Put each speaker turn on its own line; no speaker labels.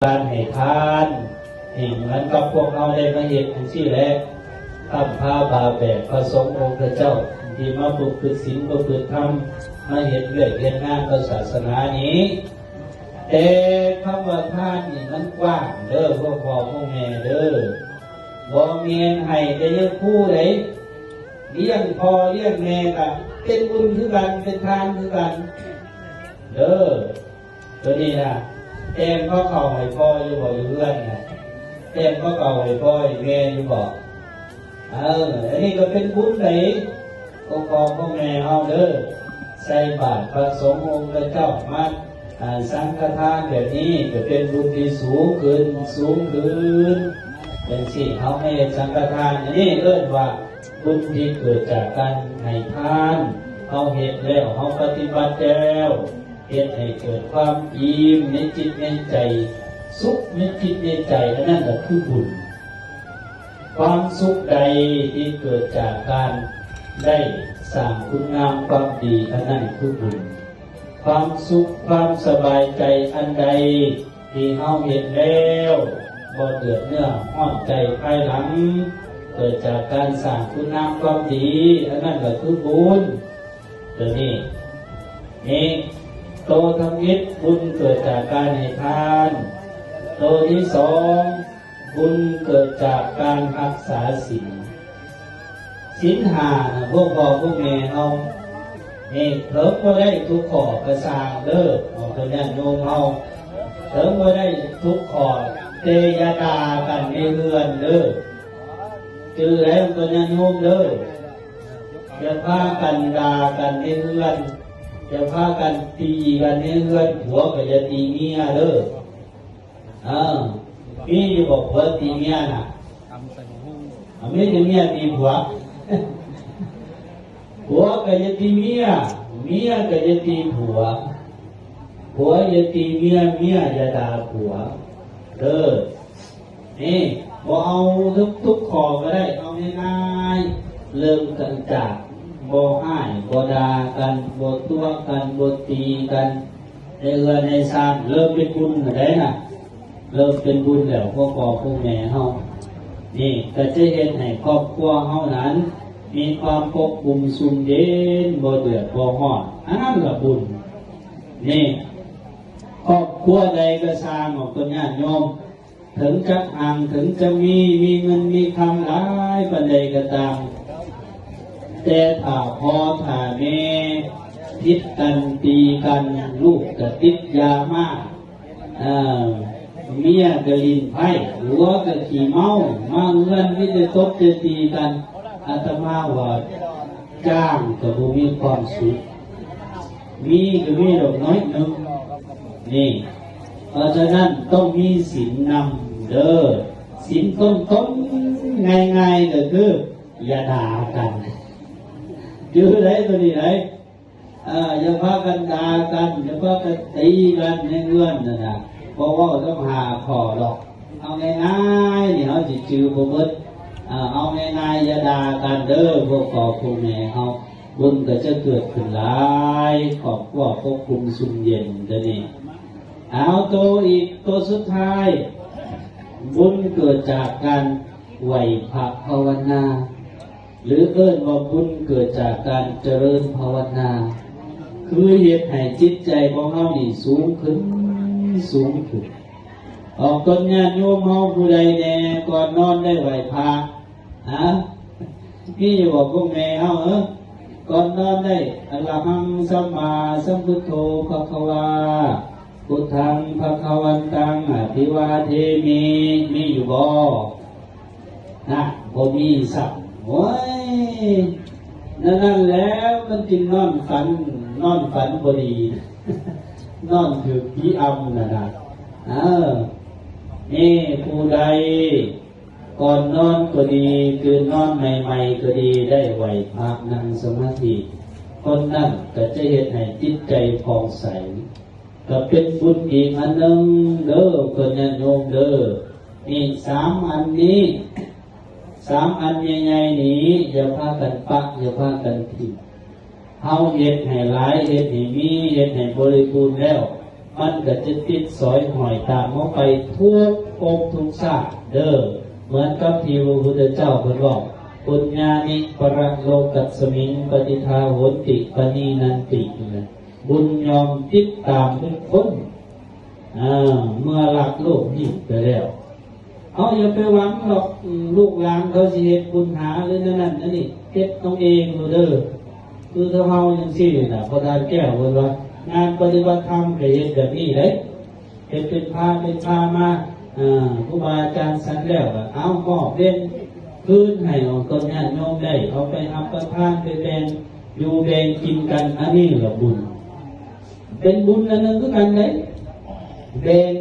การให้ทานให้เหมือนกับพวกเราได้มาเห็นทั้งสิ้นแล้วทำผ้าบาแบกพระสงฆ์องค์พระเจ้าที่มาฝึกศีลฝึกธรรมมาเห็นเรื่องเห็นงานพระศาสนานี้แต่คำว่าทานนี่มันกว้างเด้อพวกพ่อพวกแม่เด้อบ่เมียนให้ได้เยอะคู่ไหนเลี้ยงพ่อเลี้ยงแม่กันเป็นบุญคือกันเป็นทานคือกันเด้อตัวนี้นะเต็มก็เข่าให้พ่ออยู่บ่อยู่เพื่อนนะเต็มก็เข่าให้พ่อให้แม่อยู่บ่อันนี้ก็เป็นบุญไหนก็ขอพ่อแม่เอาเด้อใส่บาตรพระสงฆ์องค์พระเจ้ามาสังฆทานแบบนี้จะเป็นบุญที่สูงขึ้นเป็นสิ่งเขาให้สังฆทานอันนี้เรียกว่าบุญที่เกิดจากการให้ทานเขาเห็นแล้วเขาปฏิบัติแล้วเห็นให้เกิดความอิ่มในจิตในใจสุขในจิตในใจนั่นแหละคือบุญความสุขใดที่เกิดจากการได้สร้างคุณงามความดีนั่นคือบุญความสุขความสบายใจอันใดที่เขาเห็นแล้วบ่เดือดเนื้อห้อนใจภายหลังเกิดจากการสร้างคุณงามความดีนั่นก็คือบุญตัวนี้โตธรรมิตรบุญเกิดจากการให้ทานโตที่สองบุญเกิดจากการรักษาศีลห้าพวกพ่อพวกแม่เอาเถิงก็ได้ทุกข้อกระซางเด้อเอาตัวนี้โยมเอาเถิงก็ได้ทุกข้อเตยดากันในเรือนเด้อจือแล้วตัวนี้โยมเด้อจะพากันด่ากันในเรือนจะพากันตีกันในเรือนผัวก็จะตีเมียเด้อพี่บอกผัวตีเมียน่ะไม่ใช่เมียตีผัวผัวก็จะตีเมียก็จะตีผัวจะตีเมียจะด่าผัวเด้อนี่บ่เอาทุกข้อก็ได้เอาง่ายๆเริ่มกันจากบ่ให้บ่ด่ากันบ่ตัวกันบ่ตีกันในเรือนในศาลเริ่มเป็นบุญได้น่ะเริ่มเป็นบุญแล้วพ่อพ่อแม่เฮานี่ก็จะเห็นให้ครอบครัวเฮานั้นมีความอบอุ่นสุขเย็นบ่เดือดบ่ร้อนอันนั้นละบุญนี่ครอบครัวใดก็สร้างของคนญาติโยมถึงจะห่างถึงจะมีเงินมีคำหลายปานใดก็ตามแต่ถ้าพ่อถ้าแม่ทิดกันตีกันลูกก็ติดยามากเมียก็ลิ้นไผ่หัวก็ขี่เมาเงินที่จะตบจะตีกันอาตมาว่าจ้างก็บ่มีความสุขมีก็มีดอกน้อยนึงนี่เพราะฉะนั้นต้องมีศีลนำเด้อศีลต้นง่ายๆก็คืออย่าด่ากันยื้อได้ตัวนี้ไหนอย่าพากันด่ากันอย่าพากันตีกันในเงื่อนนะเพราะว่าต้องหาขอหรอกเอาง่ายๆนี่เขาจะจือบ่เบิดเอาง่ายๆอย่าด่ากันเด้อพวกพ่อพวกแม่เขาบุญก็จะเกิดขึ้นหลายขอบว่าพวกคุมสุขเย็นเดี๋ยวนี้เอาตัวสุดท้ายบุญเกิดจากการไหวพระภาวนาหรือว่าบุญเกิดจากการเจริญภาวนาคือเหตุให้จิตใจของเรานี่สูงขึ้นออกต้นญาติโยมเฮาผู้ใดแน่ก่อนนอนได้ไหวพระพี่จะบอกพวกแม่เฮาก่อนนอนได้อะระหังสัมมาสัมพุทโธภควาพุทธังภควันตังอภิวาเทมีอยู่บ่บ่มีสักโอ้ยนั่นแล้วมันจึงนอนฝันบ่ดีนอนถือผีอำนะนี่ผู้ใดก่อนนอนก็ดีตื่นนอนใหม่ๆก็ดีได้ไหวพระนั่งสมาธิคนนั้นก็จะเห็นให้จิตใจผ่องใสก็เป็นบุญอีกอันหนึ่งเด้อคนญาติโยมเด้อนี่3 อันนี้3 อันใหญ่ๆนี้อย่าพากันปักอย่าพากันทิ้งเฮาเฮ็ดให้หลายเฮ็ดให้มีเฮ็ดให้บริบูรณ์แล้ว มันก็จะติดสอยหอยตามเข้าไปทุกภพทุกชาติเด้อเหมือนกับที่พระพุทธเจ้าเพิ่นบอกปุญญานิปรังโลกัสสมิงปฏิทาโหติปณีนันติบุญยอมติดตามทุกคนเมื่อหลักโลกนี้ไปแล้วเขาอย่าไปหวังหรอกลูกหลานเขาสิเฮ็ดบุญหาหรือนั่นนั่นนี่เฮ็ดต้องเองเด้อคือถ้าเฮาจังซี่น่ะพระดาแก้วเพิ่นว่างานปฏิบัติธรรมก็เฮ็ดแบบนี้เด้เฮ็ดเป็นพามาครูบาอาจารย์สั่งแล้วก็เอามอบเว้นคืนให้ออกต้นญาติโยมได้เอาไปรับประทานไปแบ่งอยู่แบ่งกินกันอันนี้ล่ะบุญเป็นบุญอันนึงคือกันเด้แบ่ง